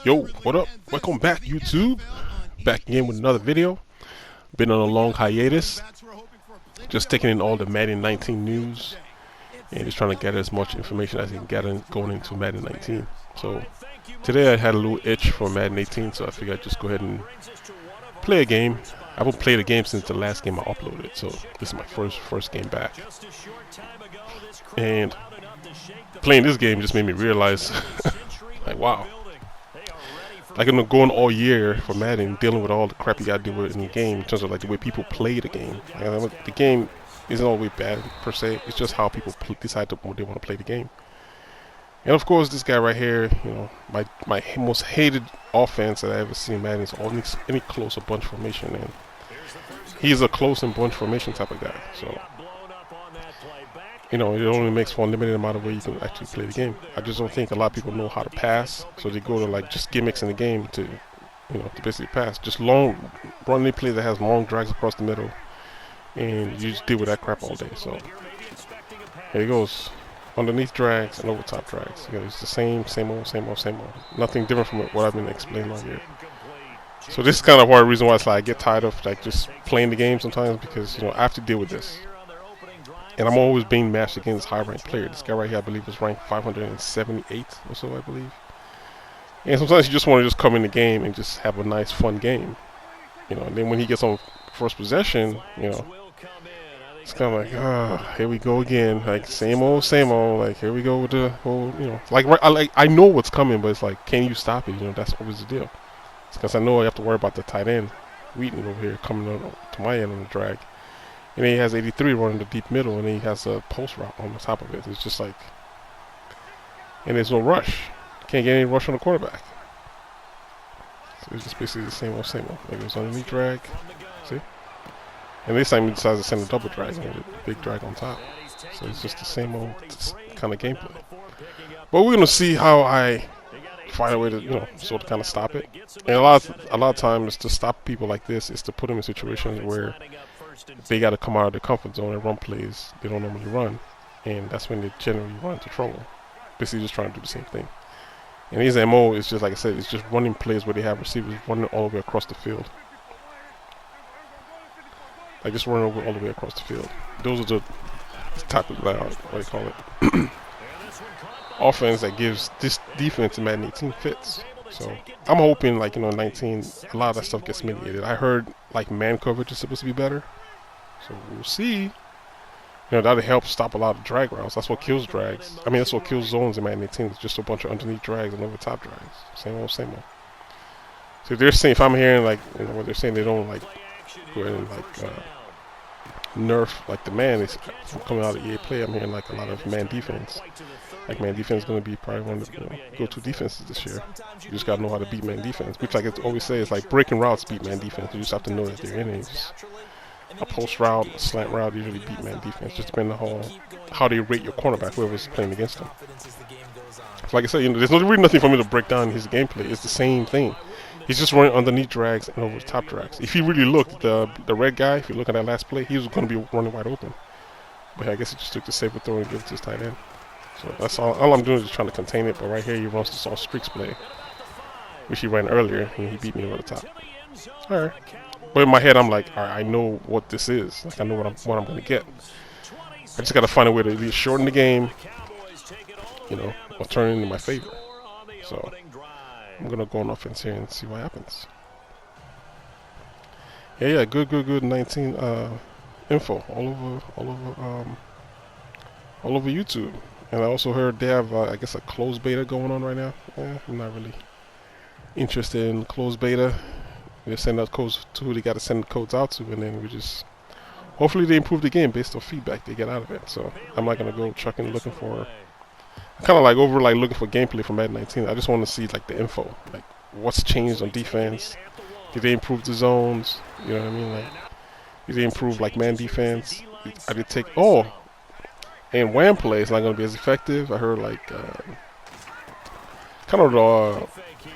Yo, what up? Welcome back, YouTube. Back again with another video. Been on a long hiatus. Just taking in all the Madden 19 news and just trying to gather as much information as I can gather going into Madden 19. So today I had a little itch for Madden 18, so I figured I'd just go ahead and play a game. I haven't played a game since the last game I uploaded, so this is my first game back. And playing this game just made me realize, like, wow. Like, I'm going all year for Madden, dealing with all the crap you gotta deal with in the game in terms of like the way people play the game. Like, the game isn't always bad per se. It's just how people decide when they want to play the game. And of course, this guy right here, you know, my most hated offense that I ever seen in Madden is any close or bunch formation, and he's a close and bunch formation type of guy. So, you know, it only makes for a limited amount of way you can actually play the game. I just don't think a lot of people know how to pass, so they go to like just gimmicks in the game to, you know, to basically pass. Just long, run any play that has long drags across the middle, and you just deal with that crap all day. So here he goes, underneath drags and over top drags. You know, it's the same old. Nothing different from what I've been explaining all year. So this is kind of one reason why it's like I get tired of like just playing the game sometimes, because you know I have to deal with this. And I'm always being matched against high-ranked players. This guy right here, I believe, is ranked 578 or so, I believe. And sometimes you just want to just come in the game and just have a nice, fun game. You know, and then when he gets on first possession, you know, it's kind of like, ah, here we go again. Like, same old. Like, here we go with the whole, you know. Like, I know what's coming, but it's like, can you stop it? You know, that's always the deal. It's because I know I have to worry about the tight end, Wheaton, over here, coming to my end on the drag. And then he has 83 running the deep middle, and then he has a post route on the top of it. It's just like, and there's no rush. Can't get any rush on the quarterback. So it's just basically the same old. Like, it was underneath drag, see? And this time he decides to send a double drag with a big drag on top. So it's just the same old kind of gameplay. But we're gonna see how I find a way to, you know, sort of kind of stop it. And a lot of times to stop people like this is to put them in situations where they got to come out of their comfort zone and run plays they don't normally run, and that's when they generally run into trouble. Basically just trying to do the same thing. And his MO is just, like I said, it's just running plays where they have receivers running all the way across the field. Like, just running over all the way across the field. Those are the type of, what do you call it, offense that gives this defense in Madden 18 fits. So I'm hoping, like, you know, 19, a lot of that stuff gets mitigated. I heard like man coverage is supposed to be better, so we'll see. You know, that'll help stop a lot of drag routes. That's what kills drags. I mean, that's what kills zones in Madden 18. It's just a bunch of underneath drags and over top drags. Same old. So if they're saying, if I'm hearing like, you know, what they're saying, they don't like go ahead and like nerf like the man is coming out of EA Play. I'm hearing like a lot of man defense. Like, man defense is going to be probably one of the, you know, go-to defenses this year. You just got to know how to beat man defense. Which, like I always say, is like breaking routes beat man defense. You just have to know that they're in it. A post route, a slant route usually beat man defense. Just depending on how they rate your cornerback, whoever's playing against them. So like I said, you know, there's really nothing for me to break down his gameplay. It's the same thing. He's just running underneath drags and over the top drags. If you really look, the red guy, if you look at that last play, he was going to be running wide open. But I guess he just took the safer throw and gave it to his tight end. So that's all I'm doing is just trying to contain it. But right here, he runs this all streaks play, which he ran earlier, and he beat me over the top. All right. But in my head, I'm like, all right, I know what this is. Like, I know what I'm going to get. I just got to find a way to at least shorten the game, you know, or turn it into my favor. So I'm going to go on offense here and see what happens. Yeah, good 19 info all over YouTube. And I also heard they have, I guess, a closed beta going on right now. I'm not really interested in closed beta. They send out codes to who they got to send the codes out to, and then we just hopefully they improve the game based on feedback they get out of it. So I'm not gonna go trucking looking for. I'm kind of like looking for gameplay from Madden 19. I just want to see like the info, like what's changed on defense. Did they improve the zones? You know what I mean? Like, did they improve like man defense? I did take and wham play is not gonna be as effective. I heard like kind of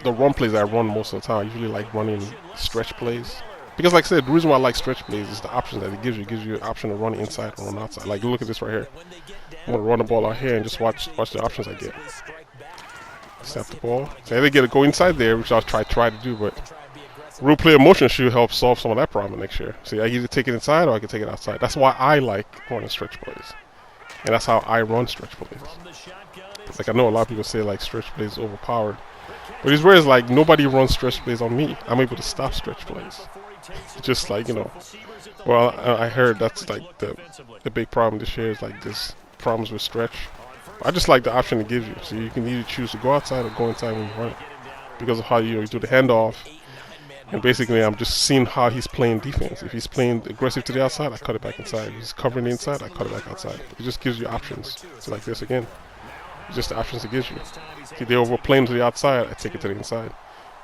the run plays I run most of the time. I usually like running stretch plays. Because like I said, the reason why I like stretch plays is the options that it gives you. It gives you an option to run inside or run outside. Like, look at this right here. I'm going to run the ball out here and just watch the options I get. Snap the ball. So they get to go inside there, which I'll try to do, but real player motion should help solve some of that problem next year. See, I either take it inside or I can take it outside. That's why I like running stretch plays. And that's how I run stretch plays. Like, I know a lot of people say, like, stretch plays is overpowered. But it's where it's like, nobody runs stretch plays on me. I'm able to stop stretch plays. Just like, you know. Well, I heard that's, like, the big problem this year is, like, this problems with stretch. I just like the option it gives you. So you can either choose to go outside or go inside when you run it. Because of how you do the handoff. And basically, I'm just seeing how he's playing defense. If he's playing aggressive to the outside, I cut it back inside. If he's covering the inside, I cut it back outside. It just gives you options. So like this again. It's just the options it gives you. If they overplay to the outside, I take it to the inside.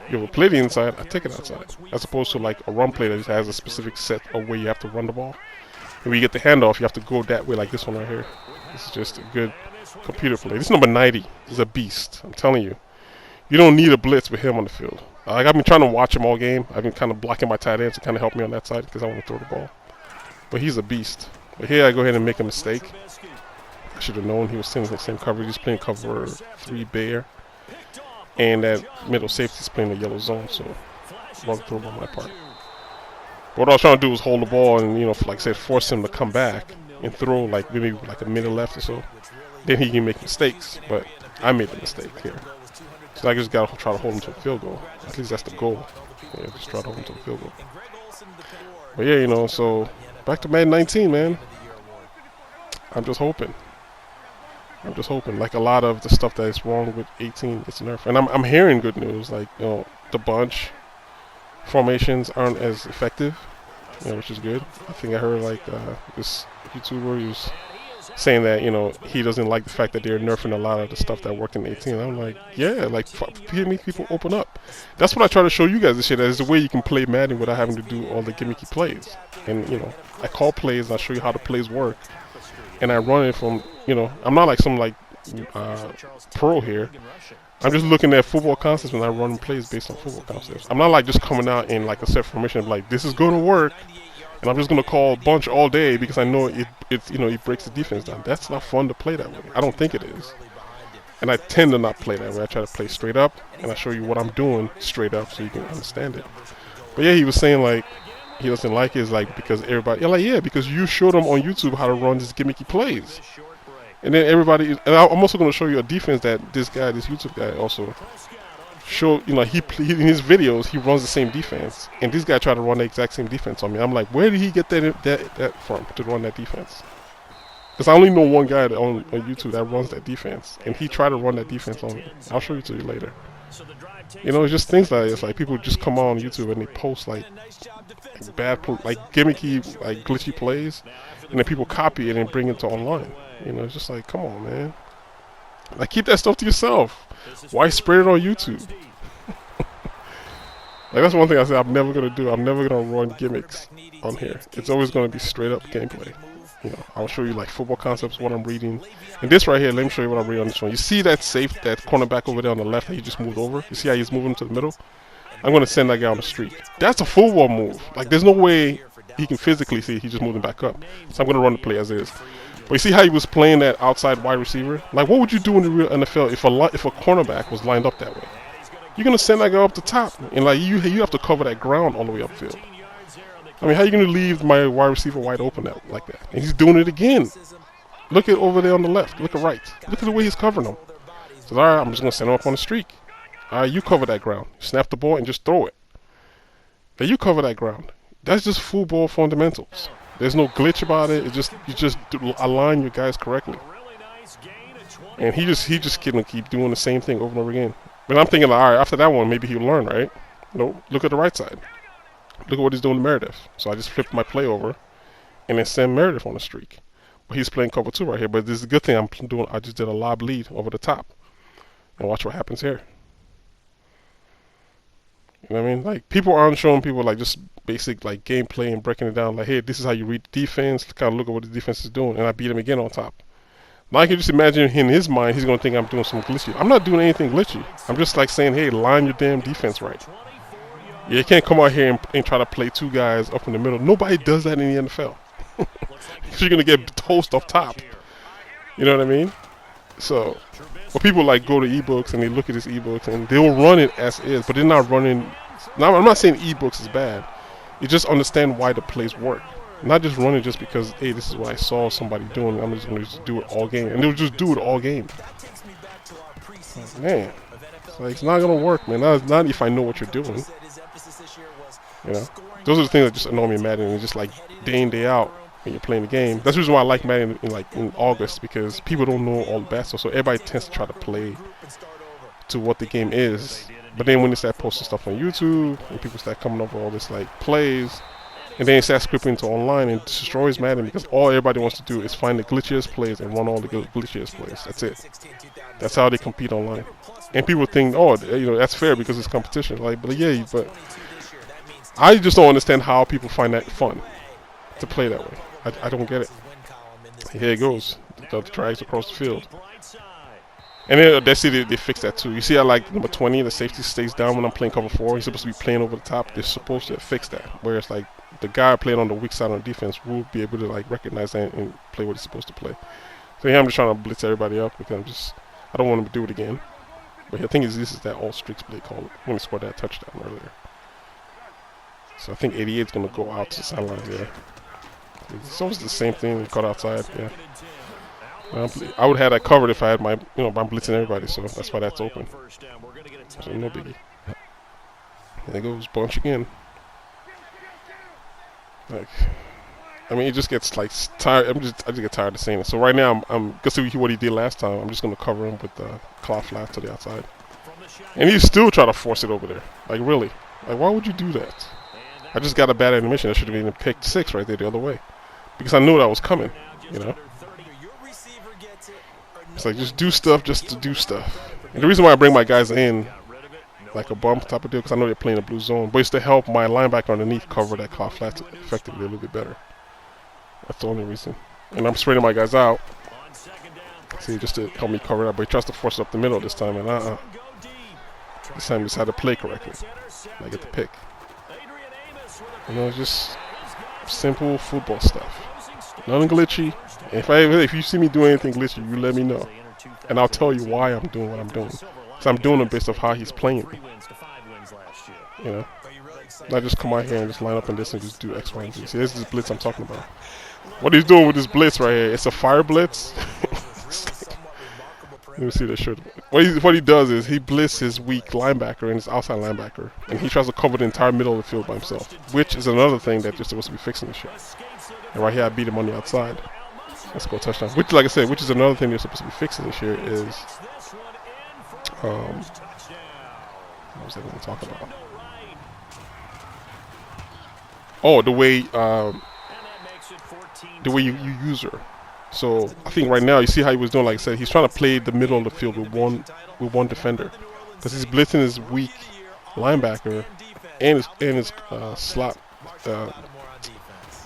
If you overplay the inside, I take it outside. As opposed to like a run play that just has a specific set of way you have to run the ball. And when you get the handoff, you have to go that way like this one right here. This is just a good computer play. This number 90 is a beast. I'm telling you. You don't need a blitz with him on the field. Like, I've been trying to watch him all game. I've been kind of blocking my tight ends to kind of help me on that side because I want to throw the ball. But he's a beast. But here I go ahead and make a mistake. I should have known he was in the same coverage. He's playing cover 3 bear. And that middle safety is playing the yellow zone. So, wrong throw on my part. But what I was trying to do was hold the ball and, you know, like I said, force him to come back and throw like maybe like a minute left or so. Then he can make mistakes. But I made the mistake here. So I just got to try to hold him to a field goal. At least that's the goal. Yeah, just try to hold him to a field goal. But yeah, you know, so back to Madden 19, man. I'm just hoping. Like a lot of the stuff that is wrong with 18 is nerfed. And I'm hearing good news. Like, you know, the bunch formations aren't as effective, you know, which is good. I think I heard like this YouTuber who's saying that, you know, he doesn't like the fact that they're nerfing a lot of the stuff that worked in 18. I'm like, yeah, like, make people open up. That's what I try to show you guys this shit. There's a way you can play Madden without having to do all the gimmicky plays. And, you know, I call plays, I show you how the plays work. And I run it from, you know, I'm not like some, like, pro here. I'm just looking at football concepts when I run plays based on football concepts. I'm not, like, just coming out in, like, a set formation of, like, this is going to work. And I'm just going to call bunch all day because I know it breaks the defense down. That's not fun to play that way. I don't think it is. And I tend to not play that way. I try to play straight up, and I show you what I'm doing straight up so you can understand it. But yeah, he was saying like he doesn't like it, like because everybody, yeah, because you showed him on YouTube how to run these gimmicky plays. And then everybody, and I'm also going to show you a defense that this YouTube guy also show, you know, he in his videos he runs the same defense, and this guy tried to run the exact same defense on me. I'm like, where did he get that from to run that defense? Because I only know one guy on YouTube that runs that defense, and he tried to run that defense on me. I'll show you to you later. You know, it's just things like it's like people just come on YouTube and they post like bad, like gimmicky, like glitchy plays, and then people copy it and bring it to online. You know, it's just like, come on, man. Like, keep that stuff to yourself. Why spread it on YouTube? Like, that's one thing I said I'm never going to do. I'm never going to run gimmicks on here. It's always going to be straight up gameplay. You know, I'll show you, like, football concepts, what I'm reading. And this right here, let me show you what I'm reading on this one. You see that that cornerback over there on the left that he just moved over? You see how he's moving to the middle? I'm going to send that guy on the street. That's a football move. Like, there's no way he can physically see he's just moving back up. So I'm going to run the play as is. But you see how he was playing that outside wide receiver? Like, what would you do in the real NFL if a cornerback was lined up that way? You're going to send that guy up the top. And, like, you have to cover that ground all the way upfield. I mean, how are you going to leave my wide receiver wide open like that? And he's doing it again. Look at over there on the left. Look at right. Look at the way he's covering them. He says, all right, I'm just going to send him up on the streak. All right, you cover that ground. Snap the ball and just throw it. Then you cover that ground. That's just football fundamentals. There's no glitch about it. It's just you just align your guys correctly. And he just keep doing the same thing over and over again. But I'm thinking, like, all right, after that one, maybe he'll learn, right? No, look at the right side. Look at what he's doing to Meredith. So I just flipped my play over and then send Meredith on the streak. But he's playing cover 2 right here. But this is a good thing I'm doing. I just did a lob lead over the top. And watch what happens here. You know what I mean? Like, people aren't showing people, like, just basic, like, gameplay and breaking it down. Like, hey, this is how you read the defense. Kind of look at what the defense is doing. And I beat him again on top. Now I can just imagine in his mind, he's going to think I'm doing some glitchy. I'm not doing anything glitchy. I'm just, like, saying, hey, line your damn defense right. Yeah, you can't come out here and try to play 2 guys up in the middle. Nobody does that in the NFL. Because you're going to get toast off top. You know what I mean? So, But people like go to ebooks and they look at this ebooks and they'll run it as is, but they're not running. Now I'm not saying ebooks is bad. You just understand why the plays work. Not just running just because, hey, this is what I saw somebody doing. I'm just gonna just do it all game, and they'll just do it all game. Man, it's not gonna work, man. Not if I know what you're doing. You know, those are the things that just annoy me in Madden. It's just like day in day out when you're playing the game. That's the reason why I like Madden in August, because people don't know all the bad stuff, so everybody tends to try to play to what the game is. But then when they start posting stuff on YouTube and people start coming up with all this like plays, and then it starts scripting to online and destroys Madden, because all everybody wants to do is find the glitchiest plays and run all the glitchiest plays. That's it. That's how they compete online. And people think, oh, you know, that's fair because it's competition. Like, but yeah, but I just don't understand how people find that fun to play that way. I don't get it. Here it goes. The drags across the field. And then they see they fix that too. You see how like number 20, the safety stays down when I'm playing cover 4. He's supposed to be playing over the top. They're supposed to fix that. Whereas like the guy playing on the weak side on defense will be able to like recognize that and play what he's supposed to play. So yeah, I'm just trying to blitz everybody up because I don't want him to do it again. But the thing is, this is that all streaks play called when he scored that touchdown earlier. So I think 88 is going to go out to the sideline there. It's always the same thing, caught outside, yeah. I would have that covered if I had my, you know, I'm blitzing everybody, so that's why that's open. So no biggie. There goes Bunch again. Like, I mean, it just gets like tired. I just get tired of saying it. So right now, I'm gonna see what he did last time. I'm just gonna cover him with the cloth flat to the outside, and he's still trying to force it over there. Like really, like why would you do that? I just got a bad animation. I should have been a pick 6 right there the other way, because I knew that was coming. You know, it's like just do stuff just to do stuff. And the reason why I bring my guys in like a bump type of deal, because I know they're playing a blue zone, but it's to help my linebacker underneath cover that cloth flat effectively a little bit better. That's the only reason. And I'm spreading my guys out. See, just to help me cover that. But he tries to force it up the middle this time, and this time he just had to play correctly. I get the pick. You know, it's just simple football stuff. Nothing glitchy. If you see me doing anything glitchy, you let me know, and I'll tell you why I'm doing what I'm doing. So I'm doing it based off how he's playing me. You know, not just come out here and just line up in this and just do X, Y, and Z. See, this is the blitz I'm talking about. What he's doing with this blitz right here, it's a fire blitz. Let me see that shirt. What he does is he blitzes his weak linebacker and his outside linebacker, and he tries to cover the entire middle of the field by himself, which is another thing that you're supposed to be fixing this shit. And right here, I beat him on the outside. Let's go touchdown. Which, like I said, which is another thing you're supposed to be fixing this year is, what was I going to talk about? Oh, the way you use her. So I think right now you see how he was doing. Like I said, he's trying to play the middle of the field with one defender, because he's blitzing his weak linebacker and his slot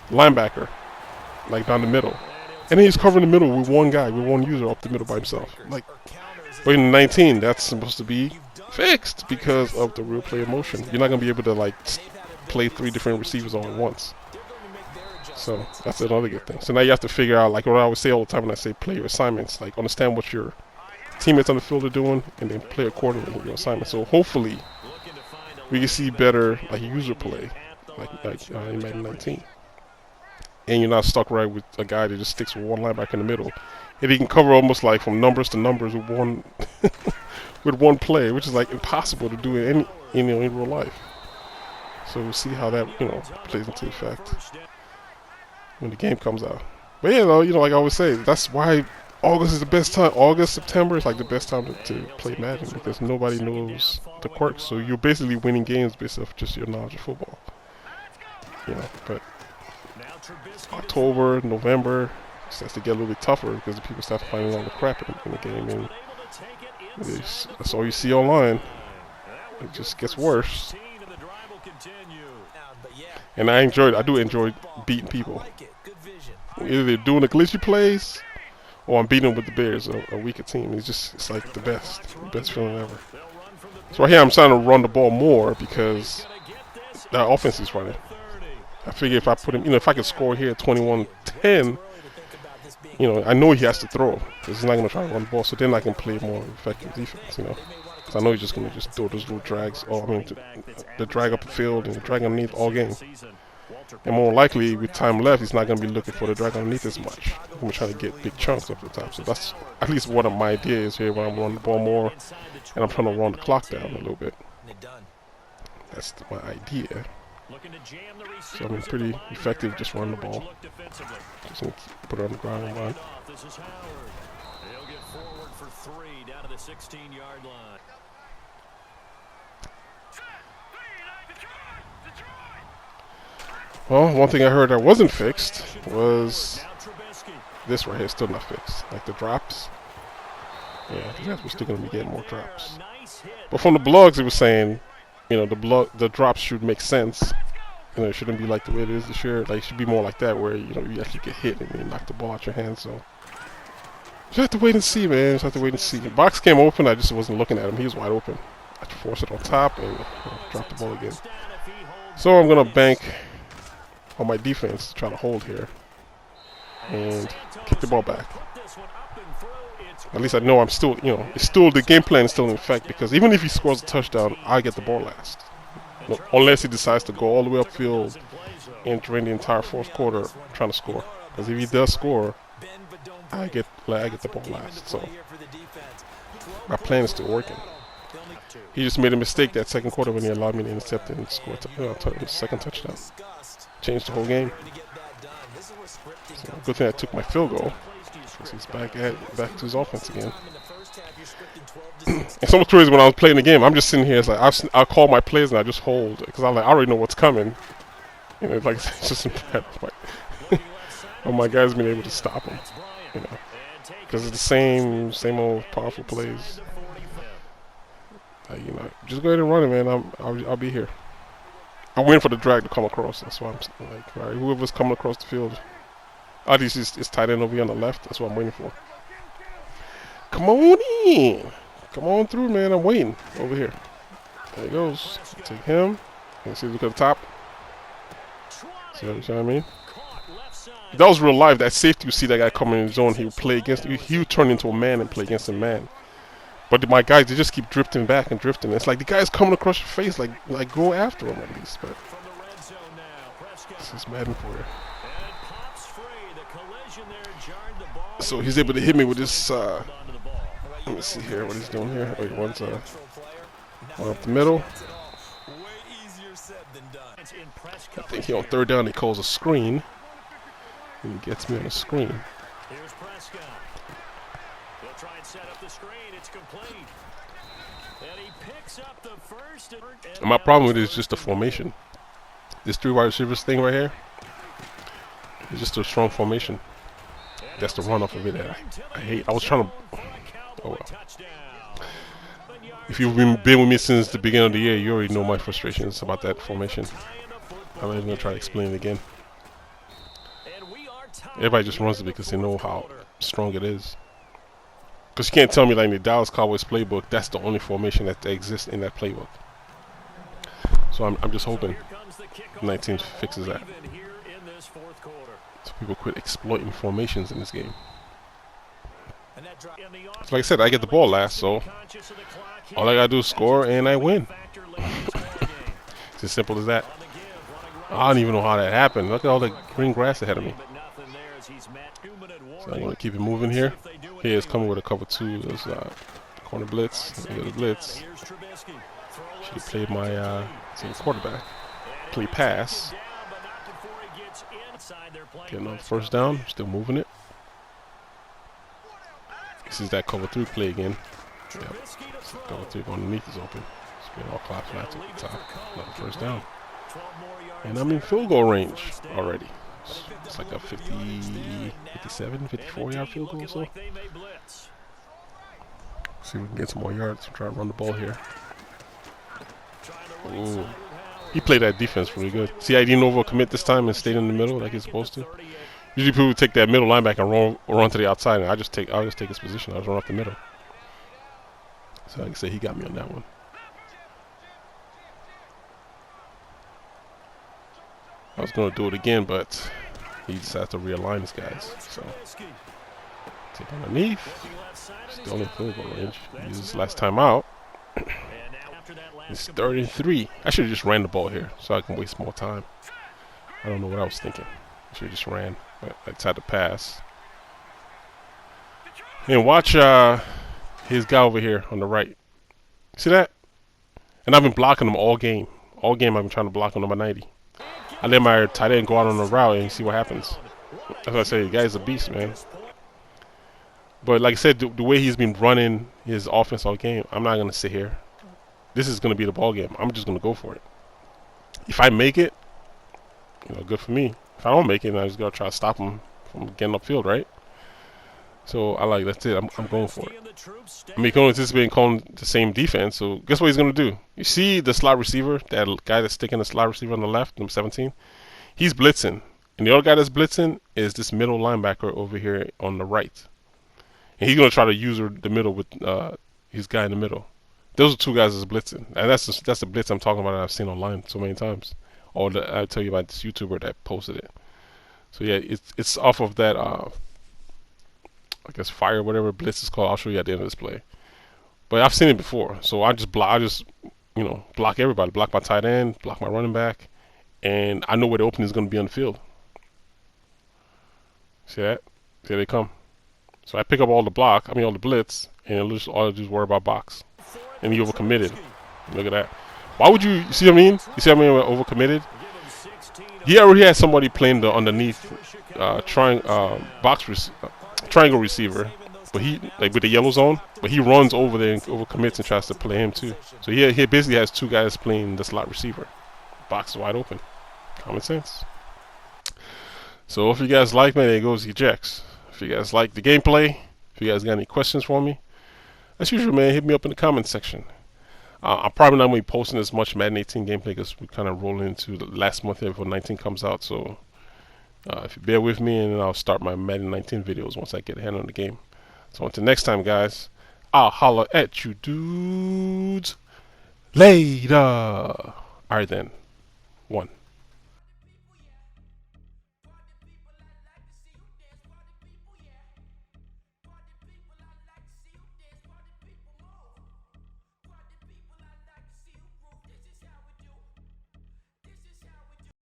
linebacker, like down the middle, and then he's covering the middle with one guy, with one user up the middle by himself. Like, but in 19, that's supposed to be fixed because of the real play of motion. You're not gonna be able to like play 3 different receivers all at once. So that's another good thing. So now you have to figure out, like what I always say all the time when I say play your assignments, like understand what your teammates on the field are doing and then play accordingly with your assignment. So hopefully we can see better like user play, like in Madden 19. And you're not stuck right with a guy that just sticks with one linebacker in the middle. And he can cover almost like from numbers to numbers with one with one play, which is like impossible to do in real life. So we'll see how that plays into effect when the game comes out. But yeah, like I always say, that's why August is the best time. August, September is like the best time to play Madden, because nobody knows the quirks. So you're basically winning games based off just your knowledge of football. But October, November starts to get a little bit tougher because the people start finding all the crap in the game, and that's all you see online. It just gets worse. And I do enjoy beating people. Either they're doing the glitchy plays, or I'm beating them with the Bears, a weaker team. It's like the best feeling ever. So right here, I'm trying to run the ball more because the offense is running. I figure if I put him, if I could score here 21-10, you know, I know he has to throw. He's not going to try to run the ball, so then I can play more effective defense, you know. Because I know he's just going to just throw those little drags, or I mean, the drag up the field and drag underneath all game. And more likely, with time left, he's not going to be looking for the drag underneath as much. He's going to try to get big chunks up the top. So that's at least one of my ideas here when I'm running the ball more, and I'm trying to run the clock down a little bit. That's my idea. So I'm pretty effective just running the ball. Just gonna put it on the ground and run. Well, one thing I heard that wasn't fixed was this right here. Still not fixed. Like the drops. Yeah, I guess we're still gonna be getting more drops. But from the blogs, it was saying, you know, the drops should make sense. You know, it shouldn't be like the way it is this year. Like, it should be more like that, where you know you actually get hit and you knock the ball out your hands. So just have to wait and see, man. Just have to wait and see. The box came open. I just wasn't looking at him. He was wide open. I had to force it on top and drop the ball again. So I'm gonna bank on my defense to try to hold here and kick the ball back. At least I know I'm still, you know, it's still, the game plan is still in effect, because even if he scores a touchdown, I get the ball last. No, unless he decides to go all the way upfield and drain the entire fourth quarter trying to score. Because if he does score, I get the ball last. So my plan is still working. He just made a mistake that second quarter when he allowed me to intercept and score the second touchdown. Changed the whole game. So good thing I took my field goal. He's back to his offense again. And so much crazy when I was playing the game. I'm just sitting here. It's like I'll call my plays and I just hold, because I already know what's coming. You know, it's like it's just incredible. Oh, my guy's been able to stop him. You know, because it's the same old powerful plays. You know, just go ahead and run it, man. I'll be here. I'm waiting for the drag to come across. That's why I'm like, all right, whoever's coming across the field. This is tight end over here on the left. That's what I'm waiting for. Come on in. Come on through, man. I'm waiting over here. There he goes. Take him. And see, look at the top. See what I mean? If that was real life, that safety, you see that guy coming in the zone, he would play against, he would turn into a man and play against a man. But my guys, they just keep drifting back and drifting. It's like the guy's coming across your face, like go after him at least. But this is Madden for you. So he's able to hit me with this. Let me see here what he's doing here. Wait, one's one up the middle. I think he on third down he calls a screen. And he gets me on a screen. And my problem with it is just the formation. This 3 wide receivers thing right here is just a strong formation. That's the run off of it that I hate. I was trying to. Oh well. If you've been with me since the beginning of the year, you already know my frustrations about that formation. I'm not even gonna try to explain it again. Everybody just runs it because they know how strong it is. Because you can't tell me like in the Dallas Cowboys playbook, that's the only formation that exists in that playbook. So I'm just hoping 19 fixes that. So people quit exploiting formations in this game. So like I said, I get the ball last, so all I gotta do is score and I win. It's as simple as that. I don't even know how that happened. Look at all the green grass ahead of me. So I'm gonna keep it moving here. Here is coming with a cover 2. There's corner blitz. The blitz. Should have played my quarterback. Play pass. Get another first down. Still moving it. This is that cover 3 play again. Yep. So cover 3 underneath is open. Spin all clock flats at the top. Another first down. And I'm in field goal range already. It's like a 50, 57, 54 yard field goal or so. See if we can get some more yards. Try to run the ball here. Ooh. He played that defense really good. See, I didn't overcommit this time and stayed in the middle like he's supposed to. Usually people take that middle linebacker and run to the outside, and I'll just take his position. I'll just run up the middle. So like I say, he got me on that one. I was gonna do it again, but he decided to realign his guys. So Take underneath. Still in field goal range. His last time out. It's 33. I should have just ran the ball here so I can waste more time. I don't know what I was thinking. I should have just ran. But I tried to pass. And watch his guy over here on the right. See that? And I've been blocking him all game. All game I've been trying to block him on my 90. I let my tight end go out on the route and see what happens. That's what I say. The guy's a beast, man. But like I said, the way he's been running his offense all game, I'm not going to sit here. This is going to be the ball game. I'm just going to go for it. If I make it, good for me. If I don't make it, then I just got to try to stop him from getting upfield, right? So that's it. I'm going for it. I mean, you can only anticipate calling the same defense. So guess what he's going to do? You see the slot receiver, that guy that's sticking the slot receiver on the left, number 17? He's blitzing. And the other guy that's blitzing is this middle linebacker over here on the right. And he's going to try to use the middle with his guy in the middle. Those are two guys that's blitzing. And that's the blitz I'm talking about that I've seen online so many times. Or I'll tell you about this YouTuber that posted it. So yeah, it's off of that, I guess fire, whatever blitz is called. I'll show you at the end of this play. But I've seen it before. So I just block everybody. Block my tight end, block my running back. And I know where the opening is going to be on the field. See that? There they come. So I pick up all the blitz, and I'll just worry about box. And he overcommitted. Look at that. Why would you see what I mean? You see what I mean? We're overcommitted. He already had somebody playing the underneath triangle receiver, but he with the yellow zone. But he runs over there and overcommits and tries to play him too. So he basically has two guys playing the slot receiver. Box is wide open. Common sense. So if you guys like, man, there goes ejects. If you guys like the gameplay, if you guys got any questions for me, as usual, man, hit me up in the comment section. I'm probably not going to be posting as much Madden 18 gameplay because we're kind of rolling into the last month here before 19 comes out. So if you bear with me, and then I'll start my Madden 19 videos once I get a hand on the game. So until next time, guys, I'll holler at you dudes later. Alright then. 1.